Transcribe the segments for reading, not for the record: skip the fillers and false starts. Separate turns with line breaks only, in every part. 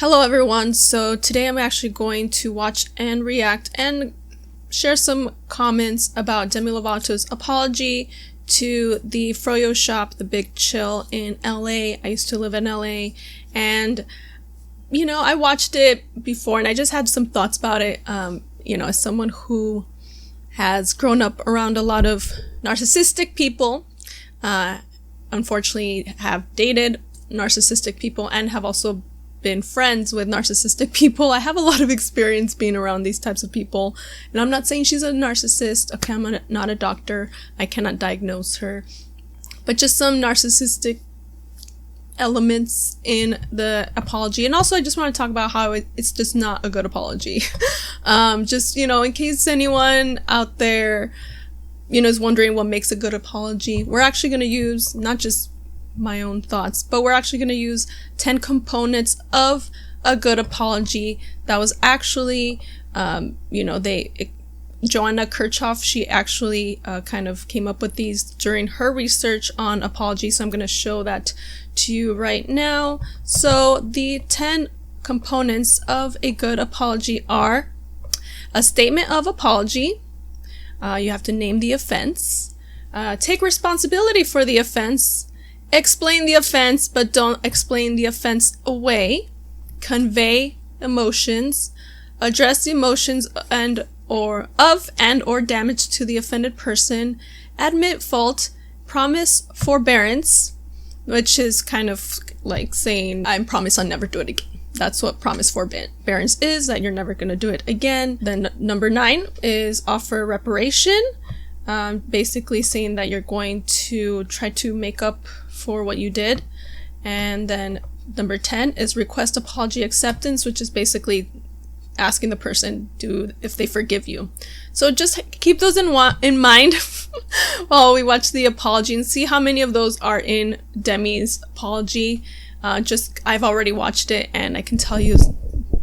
Hello everyone, so today I'm actually going to watch and react and share some comments about Demi Lovato's apology to the Froyo shop, the Big Chill in LA. I used to live in LA, and I watched it before and I just had some thoughts about it. As someone who has grown up around a lot of narcissistic people, unfortunately have dated narcissistic people and have also been friends with narcissistic people. I have a lot of experience being around these types of people, and I'm not saying she's a narcissist. Okay, I'm not a doctor. I cannot diagnose her, but just some narcissistic elements in the apology. And also I just want to talk about how it's just not a good apology. In case anyone out there is wondering what makes a good apology, we're actually going to use not just my own thoughts, but we're actually going to use 10 components of a good apology that was actually Joanna Kirchhoff, she actually kind of came up with these during her research on apology, so I'm going to show that to you right now. So the 10 components of a good apology are a statement of apology. You have to name the offense, take responsibility for the offense, explain the offense but don't explain the offense away, convey emotions, address the emotions or damage to the offended person, admit fault, promise forbearance, which is kind of like saying, I promise I'll never do it again. That's what promise forbearance is, that you're never going to do it again. Then number 9 is offer reparation, basically saying that you're going to try to make up for what you did. And then number 10 is request apology acceptance, which is basically asking the person if they forgive you. So just keep those in mind while we watch the apology and see how many of those are in Demi's apology. I've already watched it and I can tell you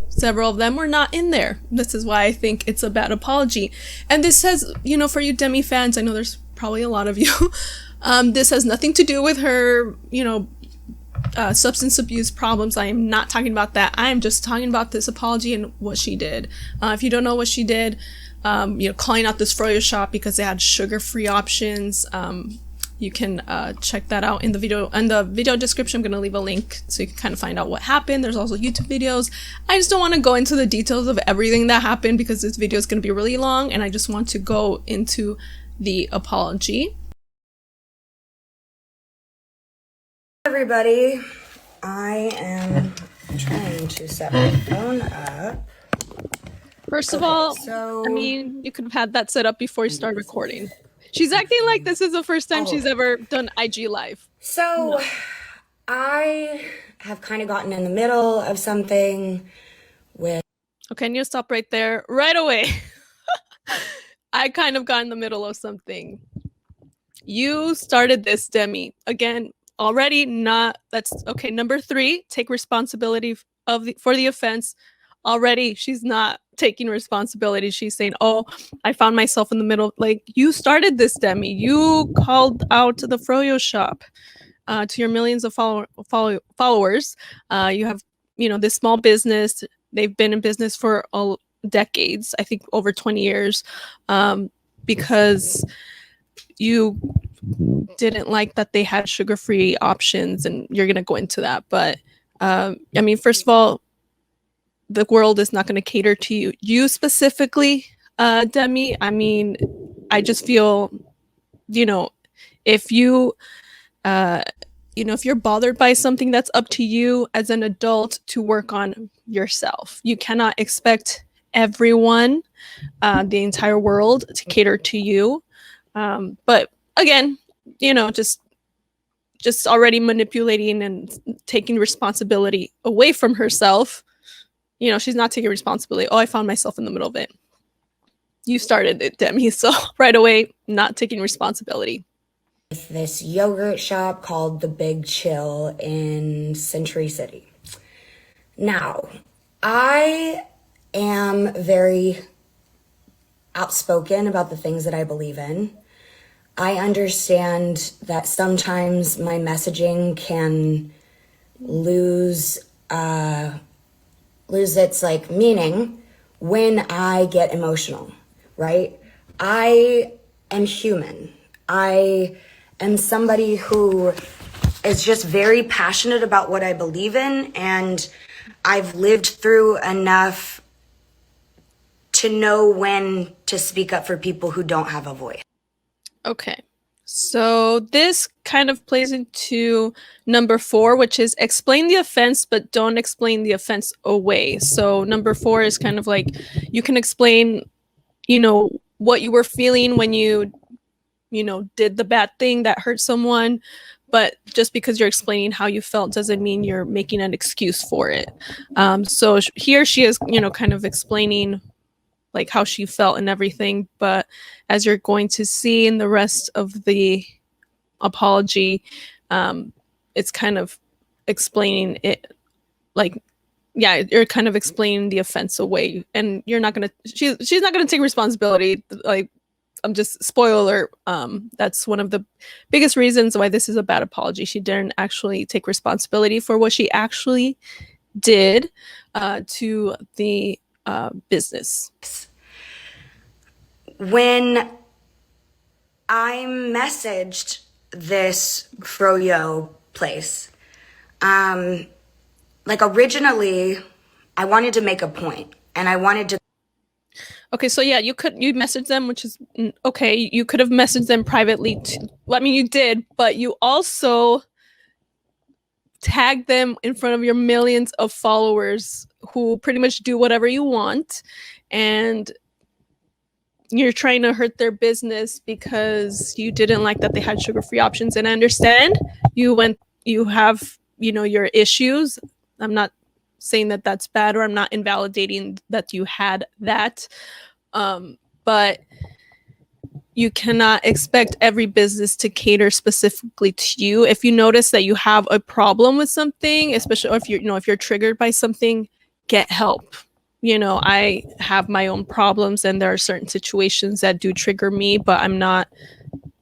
several of them were not in there. This is why I think it's a bad apology. And this says, for you Demi fans, I know there's probably a lot of you, this has nothing to do with her, substance abuse problems. I am not talking about that. I am just talking about this apology and what she did. If you don't know what she did, calling out this Froyo shop because they had sugar-free options, you can check that out in the video description. I'm going to leave a link so you can kind of find out what happened. There's also YouTube videos. I just don't want to go into the details of everything that happened because this video is going to be really long, and I just want to go into the apology.
Everybody, I am trying to set my phone up.
First of all, you could have had that set up before you start recording. She's acting like this is the first time she's ever done IG Live.
So, no. I have kind of gotten in the middle of something with...
Okay, and you stop right there, right away. I kind of got in the middle of something. You started this, Demi. Again, already not... That's okay. Number 3, take responsibility for the offense. Already, she's not taking responsibility. She's saying, oh, I found myself in the middle. Like, you started this, Demi. You called out the Froyo shop to your millions of followers. You have, this small business. They've been in business for decades, I think over 20 years, because you didn't like that they had sugar-free options, and you're going to go into that. But, first of all, the world is not going to cater to you specifically, Demi. I just feel, if you, if you're bothered by something, that's up to you as an adult to work on yourself. You cannot expect everyone, the entire world, to cater to you. But again, just already manipulating and taking responsibility away from herself. She's not taking responsibility. Oh, I found myself in the middle of it. You started it, Demi, so right away, not taking responsibility.
This yogurt shop called the Big Chill in Century City. Now, I am very outspoken about the things that I believe in. I understand that sometimes my messaging can lose lose its like meaning when I get emotional, right? I am human. I am somebody who is just very passionate about what I believe in, and I've lived through enough to know when to speak up for people who don't have a voice.
Okay. So this kind of plays into number 4, which is explain the offense, but don't explain the offense away. So number 4 is kind of like you can explain, what you were feeling when you did the bad thing that hurt someone, but just because you're explaining how you felt doesn't mean you're making an excuse for it. So here she is, kind of explaining like how she felt and everything, but as you're going to see in the rest of the apology, it's kind of explaining it like, yeah, you're kind of explaining the offense away, and you're not gonna she's not gonna take responsibility. Like, I'm just spoiler. That's one of the biggest reasons why this is a bad apology. She didn't actually take responsibility for what she actually did to the business.
When I messaged this Froyo place, like originally I wanted to make a point and I wanted to.
Okay, so yeah, you message them, which is okay. You could have messaged them privately. Well, I mean, you did, but you also tagged them in front of your millions of followers who pretty much do whatever you want, and you're trying to hurt their business because you didn't like that they had sugar-free options. And I understand you have, your issues. I'm not saying that that's bad, or I'm not invalidating that you had that. But you cannot expect every business to cater specifically to you. If you notice that you have a problem with something, especially if you're triggered by something, get help. I have my own problems, and there are certain situations that do trigger me, but I'm not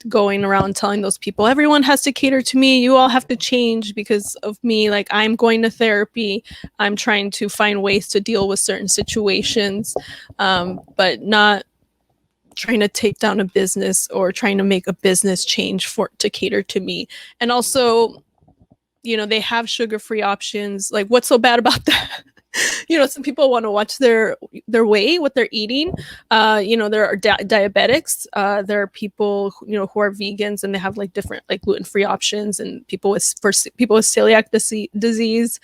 going around telling those people everyone has to cater to me, you all have to change because of me. Like, I'm going to therapy, I'm trying to find ways to deal with certain situations, but not trying to take down a business or trying to make a business change to cater to me. And also, they have sugar-free options. Like, what's so bad about that? Some people want to watch their weight, what they're eating. There are diabetics. There are people who are vegans, and they have like different like gluten-free options, and people with celiac disease.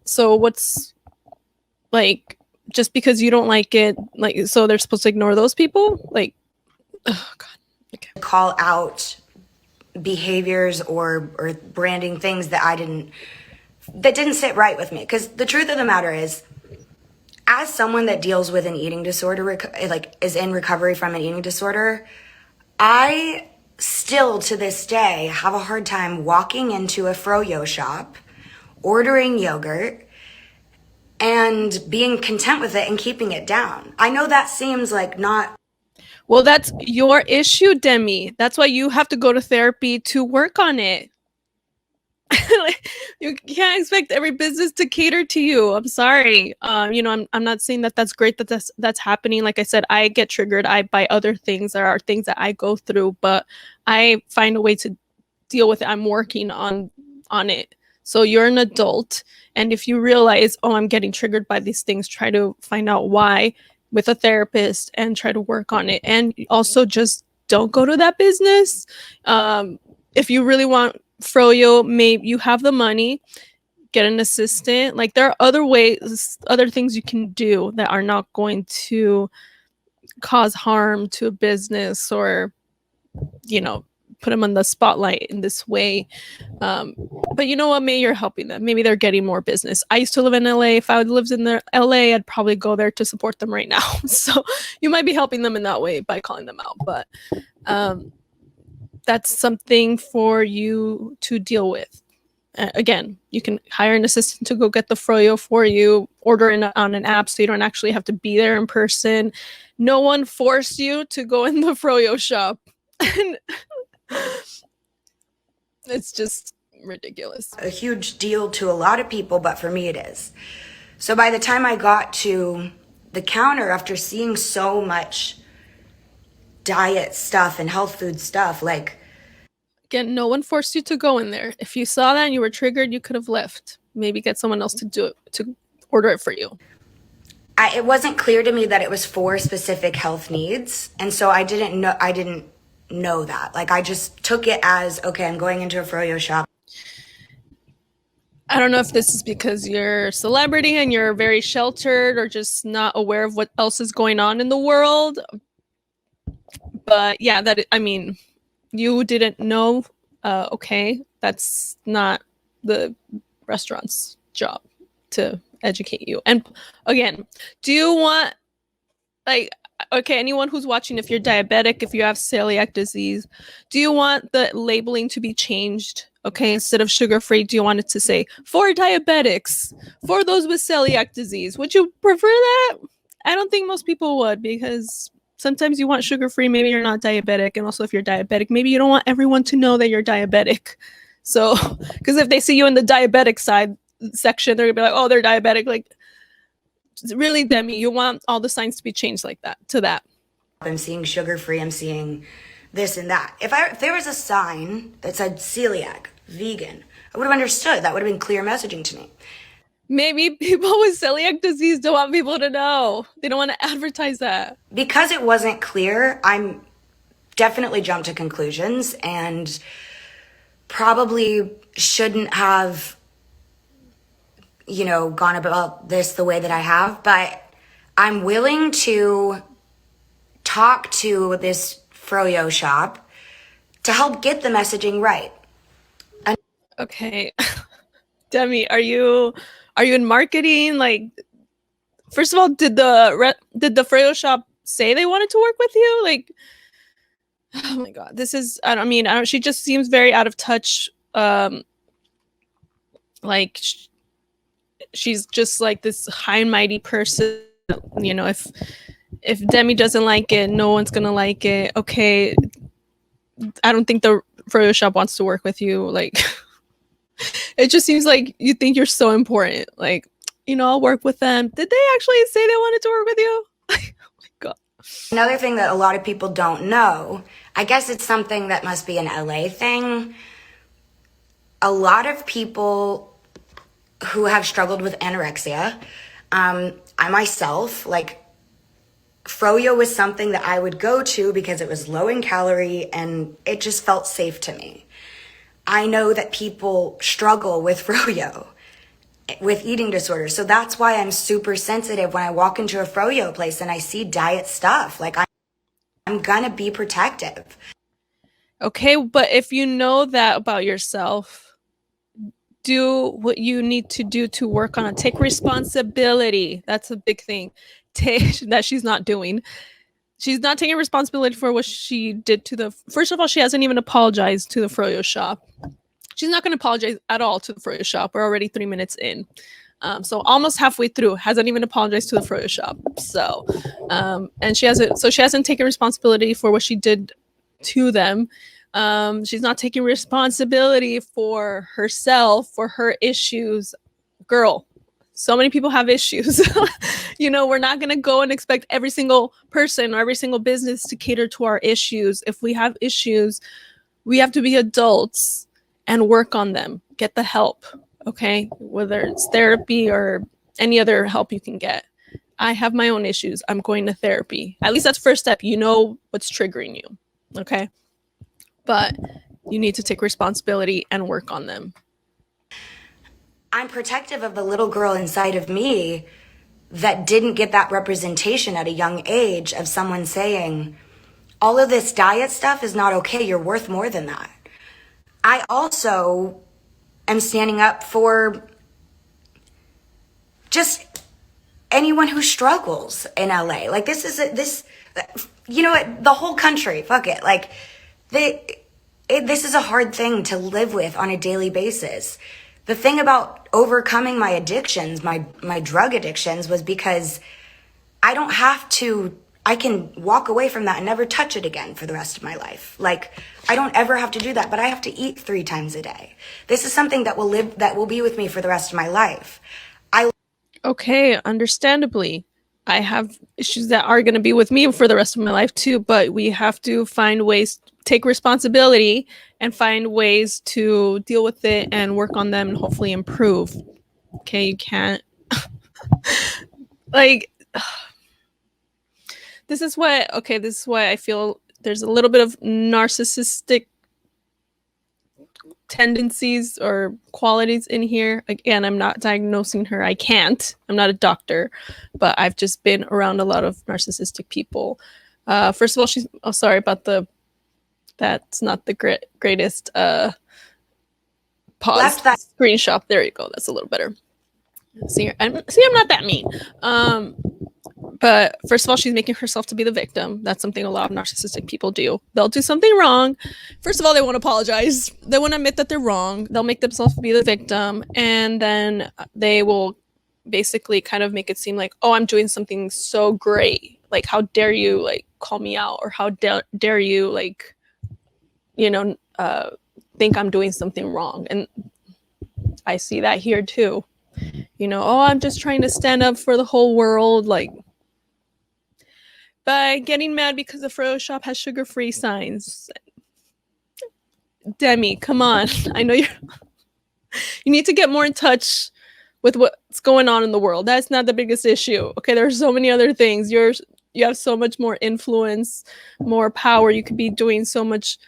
So what's like, just because you don't like it, like, so they're supposed to ignore those people? Like, oh god. Okay.
Call out behaviors or branding things that didn't sit right with me. Because the truth of the matter is, as someone that deals with an eating disorder, like is in recovery from an eating disorder, I still to this day have a hard time walking into a Froyo shop, ordering yogurt, and being content with it and keeping it down. I know that seems like not.
Well, that's your issue, Demi. That's why you have to go to therapy to work on it. Like, you can't expect every business to cater to you. I'm sorry. I'm not saying that that's great that that's happening. Like I said, I get triggered. I buy other things. There are things that I go through, but I find a way to deal with it. I'm working on it. So you're an adult, and if you realize, oh, I'm getting triggered by these things, try to find out why with a therapist and try to work on it. And also, just don't go to that business. If you really want Froyo, maybe you have the money, get an assistant. Like, there are other things you can do that are not going to cause harm to a business, or put them on the spotlight in this way. But you know what? Maybe you're helping them. Maybe they're getting more business. I used to live in LA. If I would lived in LA, I'd probably go there to support them right now. So you might be helping them in that way by calling them out. But that's something for you to deal with. Again, you can hire an assistant to go get the Froyo for you, order it on an app so you don't actually have to be there in person. No one forced you to go in the Froyo shop. It's just ridiculous.
A huge deal to a lot of people, but for me it is. So by the time I got to the counter, after seeing so much diet stuff and health food stuff, like,
Again, no one forced you to go in there. If you saw that and you were triggered, you could have left. Maybe get someone else to do it, to order it for you.
it wasn't clear to me that it was for specific health needs. And so I didn't know that. Like, I just took it as, okay, I'm going into a Froyo shop.
I don't know if this is because you're a celebrity and you're very sheltered or just not aware of what else is going on in the world. But yeah, you didn't know. Okay, that's not the restaurant's job to educate you. And again, do you want, like, okay, anyone who's watching, if you're diabetic, if you have celiac disease, do you want the labeling to be changed? Okay, instead of sugar-free, do you want it to say for diabetics, for those with celiac disease? Would you prefer that? I don't think most people would, because sometimes you want sugar-free, maybe you're not diabetic, and also if you're diabetic, maybe you don't want everyone to know that you're diabetic. So, because if they see you in the diabetic side section, they're gonna be like, oh, they're diabetic. Like, really, Demi, you want all the signs to be changed like that, to that.
I'm seeing sugar-free, I'm seeing this and that. If there was a sign that said celiac, vegan, I would have understood. That would have been clear messaging to me.
Maybe people with celiac disease don't want people to know. They don't want to advertise that.
Because it wasn't clear, I'm definitely jumped to conclusions and probably shouldn't have, gone about this the way that I have, but I'm willing to talk to this Froyo shop to help get the messaging right.
Okay. Demi, are you in marketing? Like, first of all, did the Froyo shop say they wanted to work with you? Like, oh my god, this is, I don't, she just seems very out of touch. Like, she's just like this high and mighty person. If Demi doesn't like it, no one's gonna like it. Okay, I don't think the Froyo shop wants to work with you. Like, it just seems like you think you're so important. Like, I'll work with them. Did they actually say they wanted to work with you? Oh my god.
Another thing that a lot of people don't know, I guess it's something that must be an LA thing. A lot of people who have struggled with anorexia, I myself, like, Froyo was something that I would go to because it was low in calorie and it just felt safe to me. I know that people struggle with Froyo, with eating disorders. So that's why I'm super sensitive when I walk into a Froyo place and I see diet stuff. Like, I'm gonna be protective.
Okay, but if you know that about yourself, do what you need to do to work on it. Take responsibility. That's a big thing that she's not doing. She's not taking responsibility for what she did to the. First of all, she hasn't even apologized to the Froyo shop. She's not going to apologize at all to the Froyo shop. We're already 3 minutes in. So almost halfway through, hasn't even apologized to the Froyo shop. So, and she hasn't taken responsibility for what she did to them. She's not taking responsibility for herself, for her issues. Girl, so many people have issues. We're not going to go and expect every single person or every single business to cater to our issues. If we have issues, we have to be adults and work on them. Get the help, okay? Whether it's therapy or any other help you can get. I have my own issues. I'm going to therapy. At least that's the first step. You know what's triggering you, okay? But you need to take responsibility and work on them.
I'm protective of the little girl inside of me that didn't get that representation at a young age of someone saying, all of this diet stuff is not okay. You're worth more than that. I also am standing up for just anyone who struggles in LA. Like, this is the whole country, fuck it. Like, this is a hard thing to live with on a daily basis. The thing about overcoming my addictions, my drug addictions, was because I can walk away from that and never touch it again for the rest of my life. Like, I don't ever have to do that, but I have to eat 3 times a day. This is something that will be with me for the rest of my life.
Okay, understandably. I have issues that are going to be with me for the rest of my life too, but we have to find ways, take responsibility and find ways to deal with it and work on them and hopefully improve. Okay, you can't like this is why I feel there's a little bit of narcissistic tendencies or qualities in here. Again, I'm not diagnosing her. I can't. I'm not a doctor, but I've just been around a lot of narcissistic people. First of all, she's sorry about the that's not the greatest pause
Left that.
screenshot. There you go. That's a little better. I'm not that mean. But first of all, she's making herself to be the victim. That's something a lot of narcissistic people do. They'll do something wrong. First of all, they won't apologize. They won't admit that they're wrong. They'll make themselves be the victim. And then they will basically kind of make it seem like, oh, I'm doing something so great. Like, how dare you, like, call me out? Or how dare you, like, you know, think I'm doing something wrong. And I see that here too. You know, oh, I'm just trying to stand up for the whole world. Like, by getting mad because the Froyo shop has sugar-free signs. Demi, come on. I know you need to get more in touch with what's going on in the world. That's not the biggest issue. Okay, there are so many other things. You have so much more influence, more power. You could be doing so much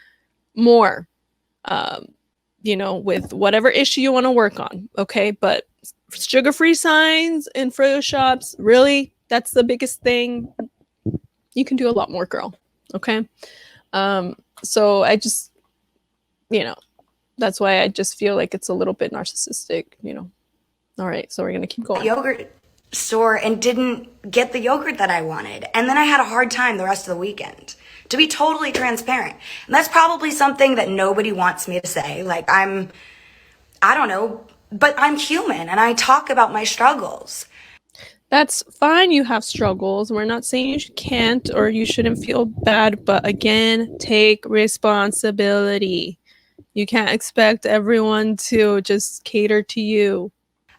more. You know, with whatever issue you want to work on. Okay, but sugar-free signs in Froyo shops, really? That's the biggest thing. You can do a lot more, girl. Okay. So I just, you know, that's why I just feel like it's a little bit narcissistic, you know. All right, so we're gonna keep going.
Yogurt store and didn't get the yogurt that I wanted. And then I had a hard time the rest of the weekend. To be totally transparent. And that's probably something that nobody wants me to say. Like, I don't know, but I'm human and I talk about my struggles.
That's fine. You have struggles. We're not saying you can't or you shouldn't feel bad, but again, take responsibility. You can't expect everyone to just cater to you.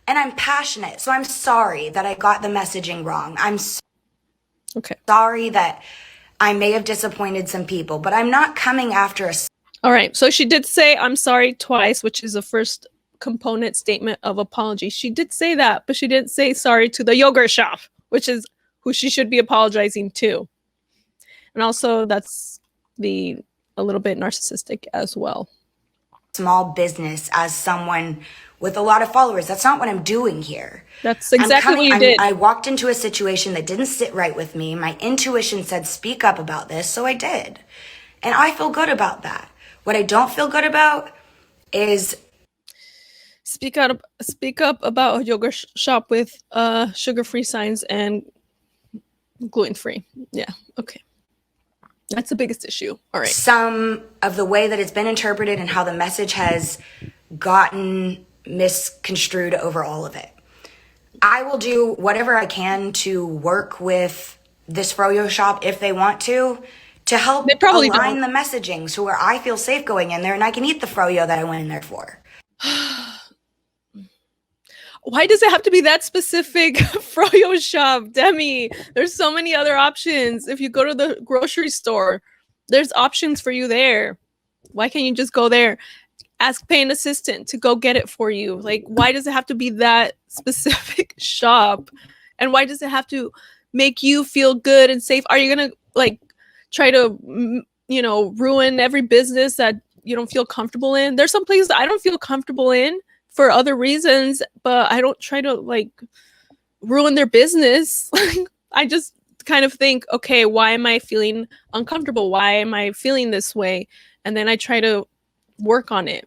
And I'm passionate, so I'm sorry that I got the messaging wrong. I'm
Okay.
sorry that I may have disappointed some people, but I'm not coming after a.
All right. So she did say I'm sorry twice, which is the first component statement of apology. She did say that, but she didn't say sorry to the yogurt shop, which is who she should be apologizing to. And also that's a little bit narcissistic as well.
Small business as someone with a lot of followers. That's not what I'm doing here.
That's exactly what you did.
I walked into a situation that didn't sit right with me. My intuition said speak up about this, so I did. And I feel good about that. What I don't feel good about is
speak up about a yogurt shop with sugar-free signs and gluten-free. Yeah, okay. That's the biggest issue. All right.
Some of the way that it's been interpreted and how the message has gotten misconstrued over all of it. I will do whatever I can to work with this Froyo shop if they want to help align the messaging so where I feel safe going in there and I can eat the Froyo that I went in there for.
Why does it have to be that specific Froyo shop, Demi? There's so many other options. If you go to the grocery store, there's options for you there. Why can't you just go there? Ask pay an assistant to go get it for you. Like, why does it have to be that specific shop? And why does it have to make you feel good and safe? Are you gonna like try to, you know, ruin every business that you don't feel comfortable in? There's some places I don't feel comfortable in for other reasons, but I don't try to like ruin their business. I just kind of think, okay, why am I feeling uncomfortable? Why am I feeling this way? And then I try to work on it.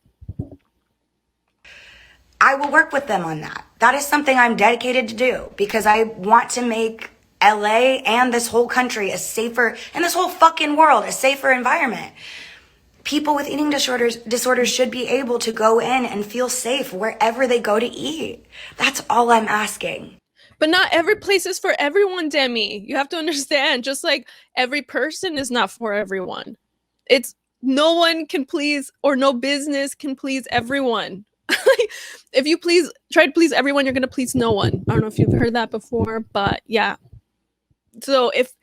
I will work with them on that. That is something I'm dedicated to do because I want to make LA and this whole country a safer, and this whole fucking world a safer environment. People with eating disorders should be able to go in and feel safe wherever they go to eat. That's all I'm asking.
But not every place is for everyone, Demi. You have to understand, just like every person is not for everyone. It's no one can please or no business can please everyone. If you try to please everyone, you're gonna please no one. I don't know if you've heard that before, but yeah. So if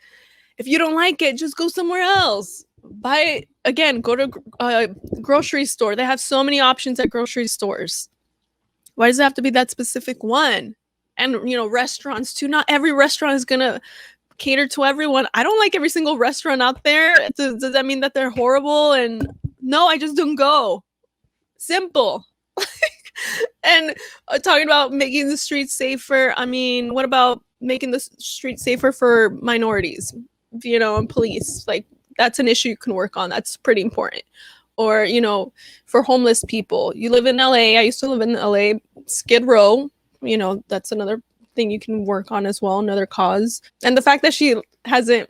you don't like it, just go somewhere else. Buy again. Go to a grocery store. They have so many options at grocery stores. Why does it have to be that specific one? And restaurants too. Not every restaurant is gonna cater to everyone. I don't like every single restaurant out there. Does that mean that they're horrible? And no, I just don't go. Simple. And talking about making the streets safer, I mean, what about making the streets safer for minorities, and police? Like, that's an issue you can work on. That's pretty important. Or, for homeless people. You live in LA. I used to live in LA. Skid Row, that's another thing you can work on as well, another cause. And the fact that she hasn't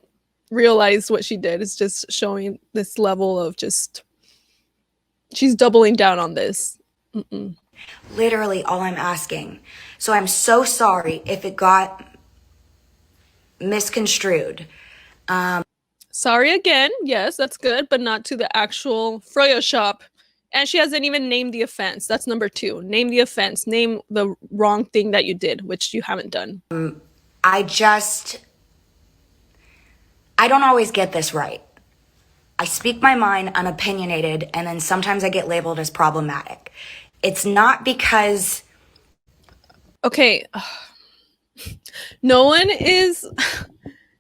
realized what she did is just showing this level of just, she's doubling down on this. Mm-mm.
Literally all I'm asking. So I'm so sorry if it got misconstrued.
Sorry again. Yes, that's good, but not to the actual Froyo shop. And she hasn't even named the offense. That's number 2. Name the offense. Name the wrong thing that you did, which you haven't done.
I don't always get this right. I speak my mind, I'm opinionated, and then sometimes I get labeled as problematic. It's not because...
Okay. No one is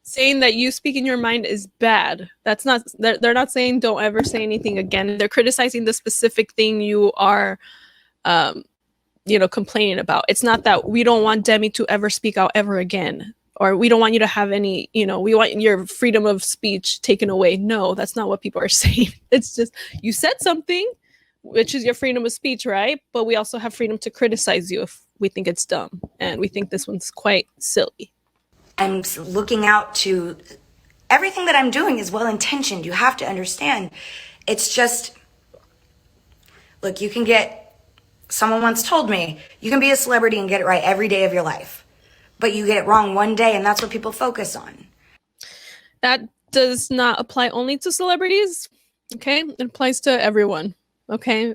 saying that you speaking your mind is bad. That's not, they're not saying don't ever say anything again. They're criticizing the specific thing you are, complaining about. It's not that we don't want Demi to ever speak out ever again, or we don't want you to have any, we want your freedom of speech taken away. No, that's not what people are saying. It's just, you said something, which is your freedom of speech, right? But we also have freedom to criticize you if we think it's dumb. And we think this one's quite silly.
I'm looking out to... Everything that I'm doing is well-intentioned. You have to understand. It's just... Look, you can get... Someone once told me, you can be a celebrity and get it right every day of your life. But you get it wrong one day, and that's what people focus on.
That does not apply only to celebrities, okay? It applies to everyone, okay?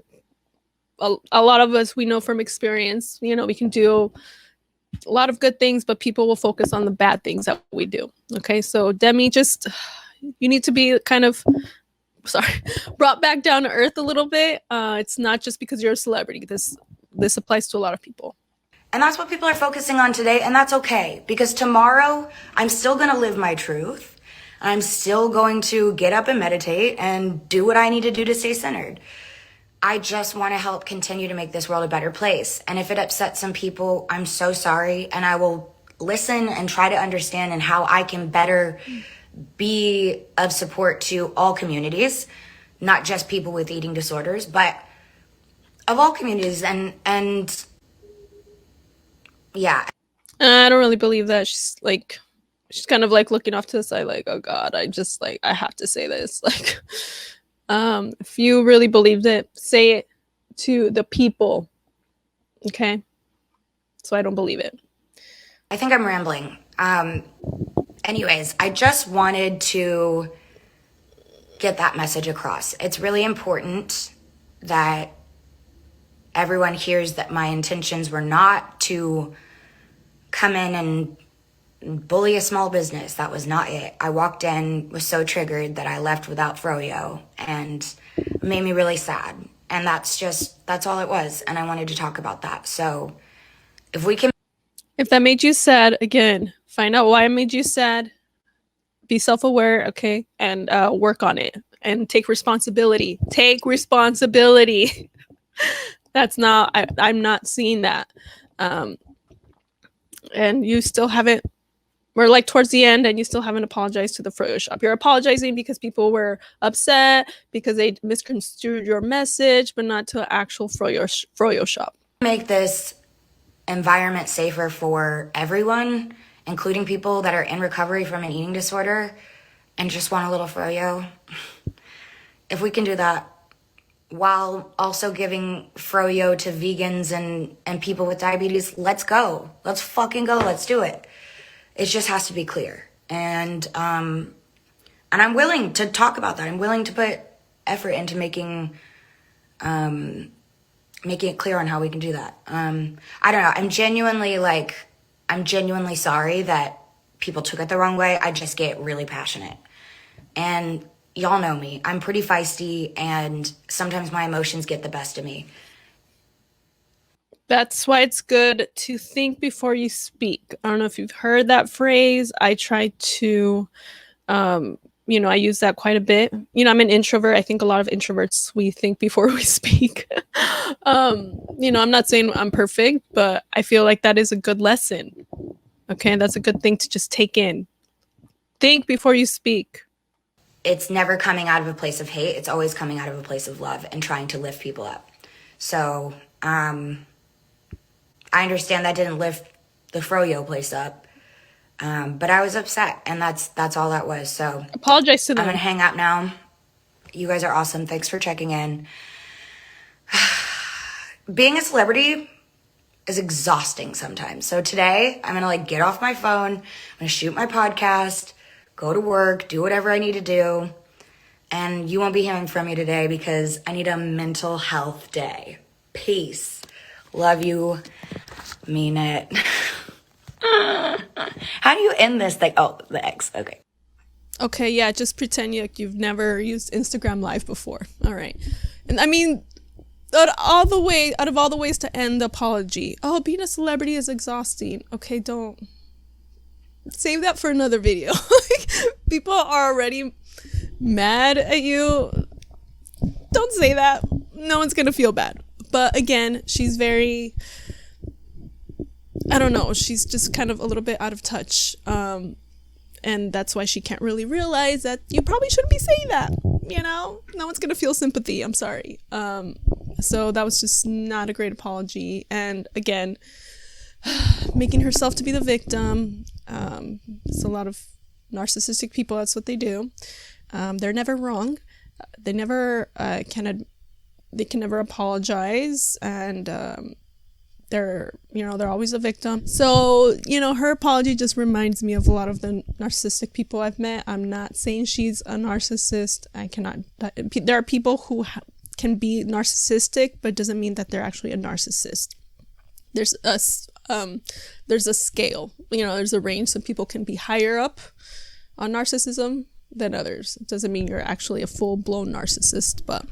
A lot of us, we know from experience, we can do a lot of good things, but people will focus on the bad things that we do, okay? So Demi, you need to be kind of, brought back down to earth a little bit. It's not just because you're a celebrity. This applies to a lot of people.
And that's what people are focusing on today, and that's okay. Because tomorrow, I'm still going to live my truth. I'm still going to get up and meditate and do what I need to do to stay centered. I just want to help continue to make this world a better place. And if it upsets some people, I'm so sorry. And I will listen and try to understand and how I can better be of support to all communities, not just people with eating disorders, but of all communities. And yeah.
I don't really believe that. She's kind of like looking off to the side, like, oh God, I have to say this. Like, if you really believed it, say it to the people. Okay. So I don't believe it.
I think I'm rambling. Anyways, I just wanted to get that message across. It's really important that everyone hears that my intentions were not to come in and bully a small business. That was not it. I walked in, was so triggered that I left without Froyo, and it made me really sad. And that's all it was. And I wanted to talk about that. So if
that made you sad, again, find out why it made you sad. Be self-aware, okay? And work on it. And take responsibility. Take responsibility. I'm not seeing that. And you still haven't, we're like towards the end and you still haven't apologized to the Froyo shop. You're apologizing because people were upset, because they misconstrued your message, but not to an actual Froyo shop.
Make this environment safer for everyone, including people that are in recovery from an eating disorder and just want a little Froyo. If we can do that while also giving Froyo to vegans and people with diabetes, let's go. Let's fucking go. Let's do it. It just has to be clear. And I'm willing to talk about that. I'm willing to put effort into making making it clear on how we can do that. I don't know. I'm genuinely sorry that people took it the wrong way. I just get really passionate. And y'all know me. I'm pretty feisty, and sometimes my emotions get the best of me.
That's why it's good to think before you speak. I don't know if you've heard that phrase. I try to, I use that quite a bit. I'm an introvert. I think a lot of introverts, we think before we speak. I'm not saying I'm perfect, but I feel like that is a good lesson. Okay, that's a good thing to just take in. Think before you speak.
It's never coming out of a place of hate. It's always coming out of a place of love and trying to lift people up. So, I understand that didn't lift the Froyo place up, but I was upset, and that's all that was. So
Apologize to them.
I'm gonna hang up now. You guys are awesome. Thanks for checking in. Being a celebrity is exhausting sometimes. So today I'm gonna get off my phone. I'm gonna shoot my podcast, go to work, do whatever I need to do, and you won't be hearing from me today because I need a mental health day. Peace. Love you. Mean it. How do you end this thing? Oh, the X. Okay.
Okay, yeah, just pretend you've never used Instagram Live before. All right. And I mean, out of all the ways to end the apology, oh, being a celebrity is exhausting. Okay, don't. Save that for another video. People are already mad at you. Don't say that. No one's going to feel bad. But again, she's very, I don't know, she's just kind of a little bit out of touch. And that's why she can't really realize that you probably shouldn't be saying that. No one's going to feel sympathy. I'm sorry. So that was just not a great apology. And again, making herself to be the victim. It's a lot of narcissistic people. That's what they do. They're never wrong. They never they can never apologize, and they're always a victim. So her apology just reminds me of a lot of the narcissistic people I've met. I'm not saying she's a narcissist. There are people who can be narcissistic, but it doesn't mean that they're actually a narcissist. There's a scale, there's a range. Some people can be higher up on narcissism than others. It doesn't mean you're actually a full-blown narcissist. But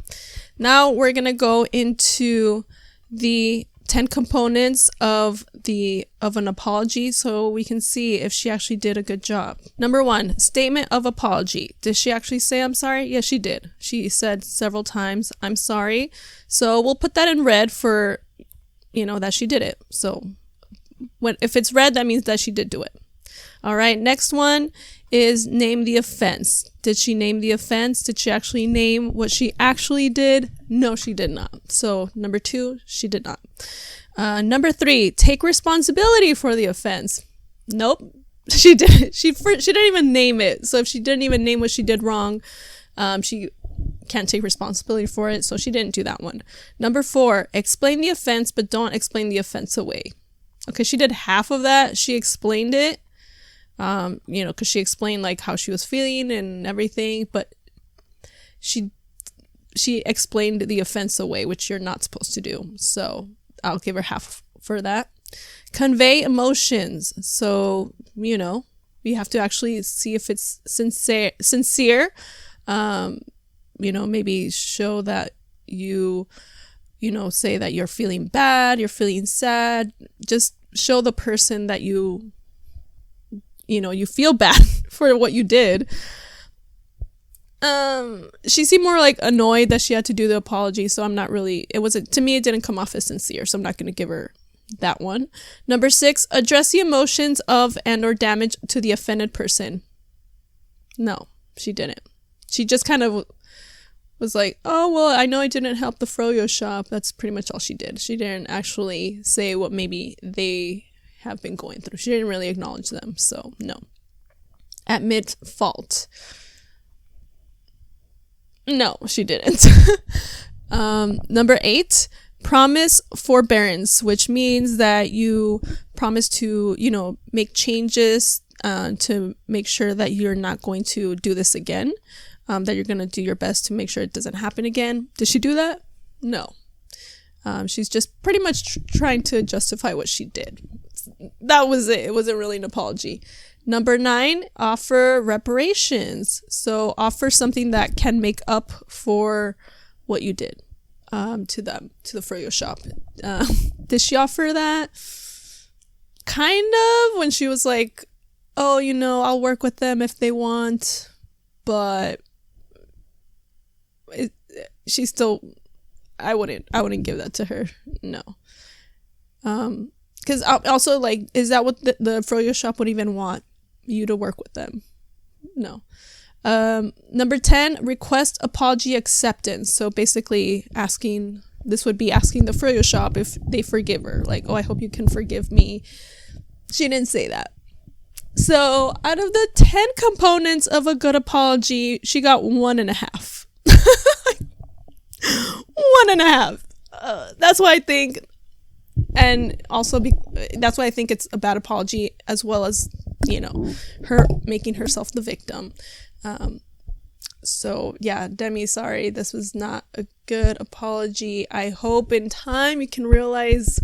now we're going to go into the 10 components of an apology, so we can see if she actually did a good job. Number 1, statement of apology. Did she actually say I'm sorry? Yes, she did. She said several times, I'm sorry. So we'll put that in red for, that she did it. So if it's red, that means that she did do it. All right, next one is name the offense. Did she name the offense? Did she actually name what she actually did? No, she did not. So number 2, she did not. Number 3, take responsibility for the offense. Nope, she didn't. She didn't even name it. So if she didn't even name what she did wrong, she can't take responsibility for it. So she didn't do that one. Number 4, explain the offense, but don't explain the offense away. Okay, she did half of that. She explained it. Because she explained how she was feeling and everything, but she explained the offense away, which you're not supposed to do. So I'll give her half for that. Convey emotions. So, we have to actually see if it's sincere. Maybe show that you say that you're feeling bad, you're feeling sad. Just show the person that you feel bad for what you did. She seemed more annoyed that she had to do the apology, so to me, it didn't come off as sincere, so I'm not going to give her that one. Number 6, address the emotions of and or damage to the offended person. No, she didn't. She just kind of was oh, well, I know I didn't help the Froyo shop. That's pretty much all she did. She didn't actually say what maybe they have been going through. She didn't really acknowledge them, so no. Admit fault. No, she didn't. Number 8, promise forbearance, which means that you promise to, make changes to make sure that you're not going to do this again, that you're going to do your best to make sure it doesn't happen again. Did she do that? No. She's just pretty much trying to justify what she did. That was it. It wasn't really an apology. Number 9, offer reparations. So offer something that can make up for what you did to them, to the Froyo shop. Did she offer that? Kind of, when she was like, oh, you know, I'll work with them if they want, but she still, I wouldn't give that to her. No. Because also, like, is that what the Froyo shop would even want? You to work with them? No. Number 10, request apology acceptance. So basically this would be asking the Froyo shop if they forgive her. Like, oh, I hope you can forgive me. She didn't say that. So out of the 10 components of a good apology, she got 1.5. 1.5. That's why I think, and also that's why I think it's a bad apology, as well as, you know, her making herself the victim. So yeah, Demi, sorry, this was not a good apology. I hope in time you can realize,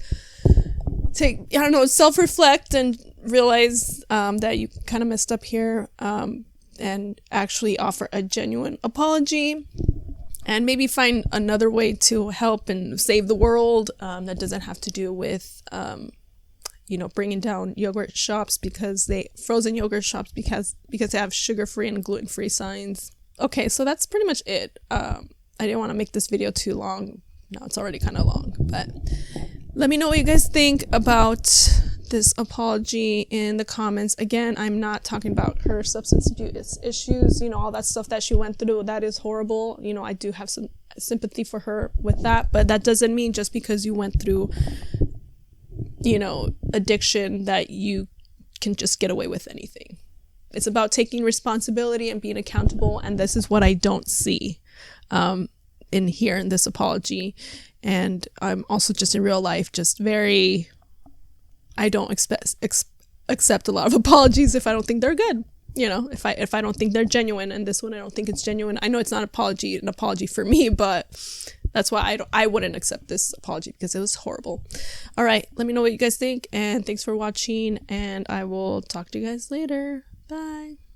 self-reflect and realize that you kind of messed up here, and actually offer a genuine apology, and maybe find another way to help and save the world, that doesn't have to do with bringing down yogurt shops frozen yogurt shops because they have sugar-free and gluten-free signs. Okay, so that's pretty much it. I didn't want to make this video too long. No, it's already kind of long, but let me know what you guys think about this apology in the comments. Again, I'm not talking about her substance abuse issues, all that stuff that she went through. That is horrible. I do have some sympathy for her with that, but that doesn't mean just because you went through addiction that you can just get away with anything. It's about taking responsibility and being accountable, and this is what I don't see in this apology. And I'm also just in real life just I don't accept a lot of apologies if I don't think they're good. If I don't think they're genuine, and this one I don't think it's genuine. I know it's not an apology for me, but that's why I wouldn't accept this apology, because it was horrible. All right, let me know what you guys think, and thanks for watching, and I will talk to you guys later. Bye.